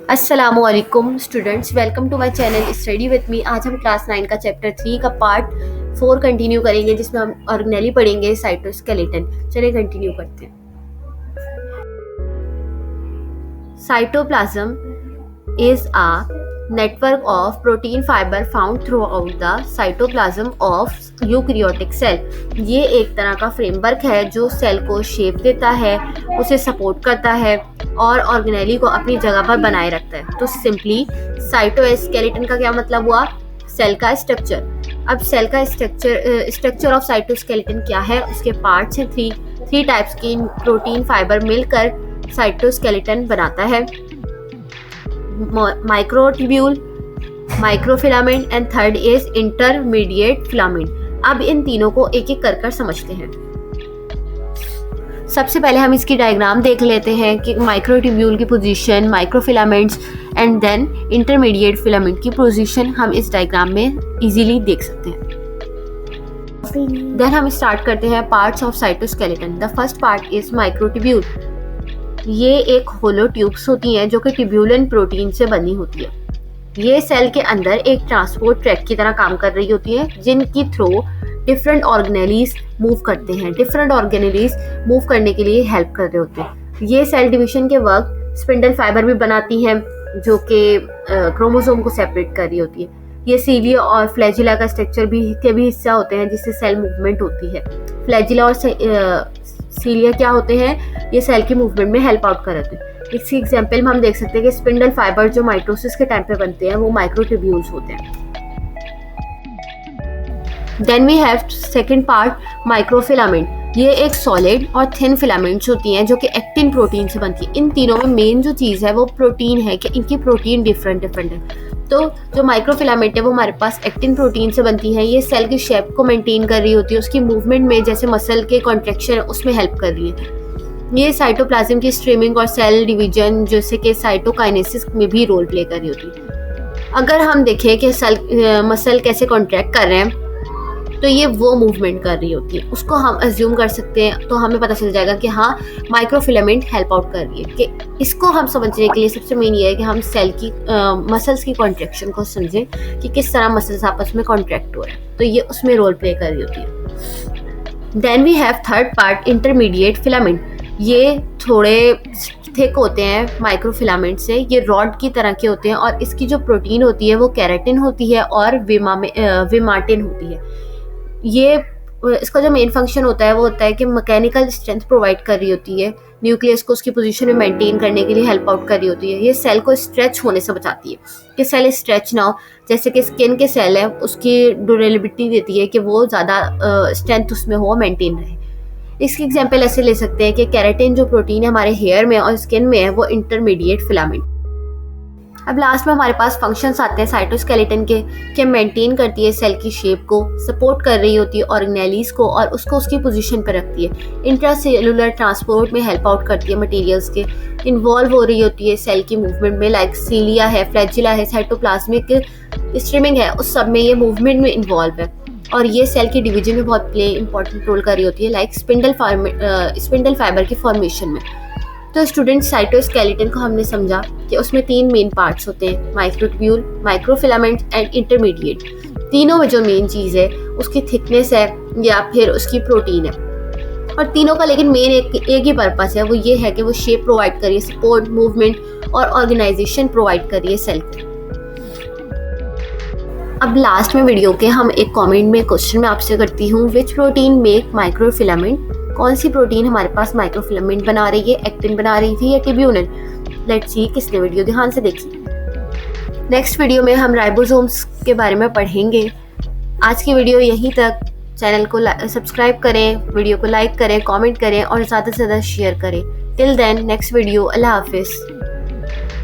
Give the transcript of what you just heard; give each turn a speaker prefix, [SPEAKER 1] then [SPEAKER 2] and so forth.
[SPEAKER 1] अस्सलामुअलैकुम students, welcome to my channel study with me. आज हम क्लास 9 का चैप्टर 3 का पार्ट 4 कंटिन्यू करेंगे, जिसमें हम ऑर्गेनेली पढ़ेंगे साइटोस्केलेटन। चलिए कंटिन्यू करते हैं। Cytoplasm is a network of protein fiber found throughout the cytoplasm of eukaryotic cell। ये एक तरह का फ्रेमवर्क है जो सेल को शेप देता है, उसे सपोर्ट करता है और ऑर्गेनेली को अपनी जगह पर बनाए रखता है। तो सिंपली साइटोस्केलेटन का क्या मतलब हुआ? सेल का स्ट्रक्चर। अब सेल का स्ट्रक्चर ऑफ साइटोस्केलेटन क्या है? उसके पार्ट्स हैं थ्री टाइप्स की प्रोटीन फाइबर मिलकर साइटोस्केलेटन बनाता है। Microtubule, microfilament and third is intermediate filament. अब इन तीनों को एक एक कर समझते हैं। सबसे पहले हम इसकी डायग्राम देख लेते हैं कि माइक्रोट्यूब्यूल की position, microfilaments and then intermediate filament की पोजीशन हम इस डायग्राम में इजीली देख सकते हैं। देन हम स्टार्ट करते हैं parts of cytoskeleton. The first part is microtubule. ये एक होलो ट्यूब्स होती हैं जो कि ट्यूब्यूलिन प्रोटीन से बनी होती है। ये सेल के अंदर एक ट्रांसपोर्ट ट्रैक की तरह काम कर रही होती है, जिनकी थ्रू डिफरेंट ऑर्गेनेलीज मूव करते हैं। डिफरेंट ऑर्गेनेलीज मूव करने के लिए हेल्प कर रहे होते हैं। ये सेल डिवीजन के वक्त स्पिंडल फाइबर भी बनाती हैं जो कि क्रोमोसोम को सेपरेट कर रही होती है। ये सीलिया और फ्लैजिला का स्ट्रक्चर के भी हिस्सा होते हैं, जिससे सेल मूवमेंट होती है। फ्लैजिला और सीलिया क्या होते हैं? ये सेल की मूवमेंट में हेल्प आउट करते हैं। इसी एग्जांपल में हम देख सकते हैं कि स्पिंडल फाइबर जो माइटोसिस के टाइम पे बनते हैं वो माइक्रोट्यूब्यूल्स होते हैं। Then we have second part, microfilament. ये एक सॉलिड और थिन फिलामेंट्स होती हैं जो कि एक्टिन प्रोटीन से बनती है। इन तीनों में मेन जो चीज़ है वो प्रोटीन है कि इनकी प्रोटीन डिफरेंट है। तो जो माइक्रोफिलामेंट है वो हमारे पास एक्टिन प्रोटीन से बनती है। ये सेल की शेप को मेंटेन कर रही होती है, उसकी मूवमेंट में, जैसे मसल के कॉन्ट्रैक्शन उसमें हेल्प कर रही है। ये साइटोप्लाज्म की स्ट्रीमिंग और सेल डिवीजन जैसे कि साइटोकाइनेसिस में भी रोल प्ले कर रही होती है। अगर हम देखें कि मसल कैसे कॉन्ट्रैक्ट कर रहे हैं तो ये वो मूवमेंट कर रही होती है, उसको हम अज्यूम कर सकते हैं। तो हमें पता चल जाएगा कि हाँ, माइक्रोफिलामेंट हेल्प आउट कर रही है। कि इसको हम समझने के लिए सबसे मेन ये है कि हम सेल की मसल्स की कॉन्ट्रैक्शन को समझें कि किस तरह मसल्स आपस में कॉन्ट्रैक्ट हो रहे हैं। तो ये उसमें रोल प्ले कर रही होती है। Then we have third part, intermediate filament. ये थोड़े थिक होते हैं माइक्रोफिलामेंट से। ये रॉड की तरह के होते हैं और इसकी जो प्रोटीन होती है वो केराटिन होती है और विमाटिन होती है। ये इसका जो मेन फंक्शन होता है वो होता है कि मैकेनिकल स्ट्रेंथ प्रोवाइड कर रही होती है। न्यूक्लियस को उसकी पोजीशन में मेंटेन करने के लिए हेल्प आउट कर रही होती है। ये सेल को स्ट्रेच होने से बचाती है कि सेल स्ट्रेच ना हो। जैसे कि स्किन के सेल है, उसकी ड्यूरेबिलिटी देती है कि वो ज़्यादा स्ट्रेंथ उसमें हो, मेंटेन रहे। इसकी एग्जांपल ऐसे ले सकते हैं कि केराटिन जो प्रोटीन है हमारे हेयर में और स्किन में है वो इंटरमीडिएट फिलामेंट। अब लास्ट में हमारे पास फंक्शंस आते हैं साइटोस्केलेटन के मेंटेन करती है सेल की शेप को, सपोर्ट कर रही होती है ऑर्गेनेलीज को और उसको उसकी पोजीशन पर रखती है। इंट्रासेलुलर ट्रांसपोर्ट में हेल्प आउट करती है मटेरियल्स के, इन्वॉल्व हो रही होती है सेल की मूवमेंट में, लाइक सीलिया है, फ्लैजिला है, साइटोप्लाज्मिक स्ट्रीमिंग है, उस सब में ये मूवमेंट में इन्वॉल्व है। और ये सेल की डिवीजन में बहुत इंपॉर्टेंट रोल कर रही होती है, लाइक स्पिंडल फाइबर की फॉर्मेशन में। तो स्टूडेंट, साइटोस्केलेटन को हमने समझा कि उसमें 3 मेन पार्ट्स होते हैं, माइक्रोट्यूब्यूल, माइक्रोफिलामेंट एंड इंटरमीडिएट। तीनों में जो मेन चीज़ है उसकी थिकनेस है या फिर उसकी प्रोटीन है। और तीनों का लेकिन मेन एक ही पर्पस है, वो ये है कि वो शेप प्रोवाइड करिए, सपोर्ट, मूवमेंट और ऑर्गेनाइजेशन प्रोवाइड करिए सेल को। अब लास्ट में वीडियो के हम एक कमेंट में क्वेश्चन में आपसे करती हूँ, विच प्रोटीन मेक माइक्रोफिलामेंट? कौन सी प्रोटीन हमारे पास माइक्रोफिलामेंट बना रही है? एक्टिन बना रही थी या ट्यूब्यूलिन? लेट्स सी किसने वीडियो ध्यान से देखी। नेक्स्ट वीडियो में हम राइबोसोम्स के बारे में पढ़ेंगे। आज की वीडियो यहीं तक। चैनल को सब्सक्राइब करें, वीडियो को लाइक करें, कमेंट करें और ज़्यादा से ज़्यादा शेयर करें। Till then, next video. अल्लाह हाफिज़।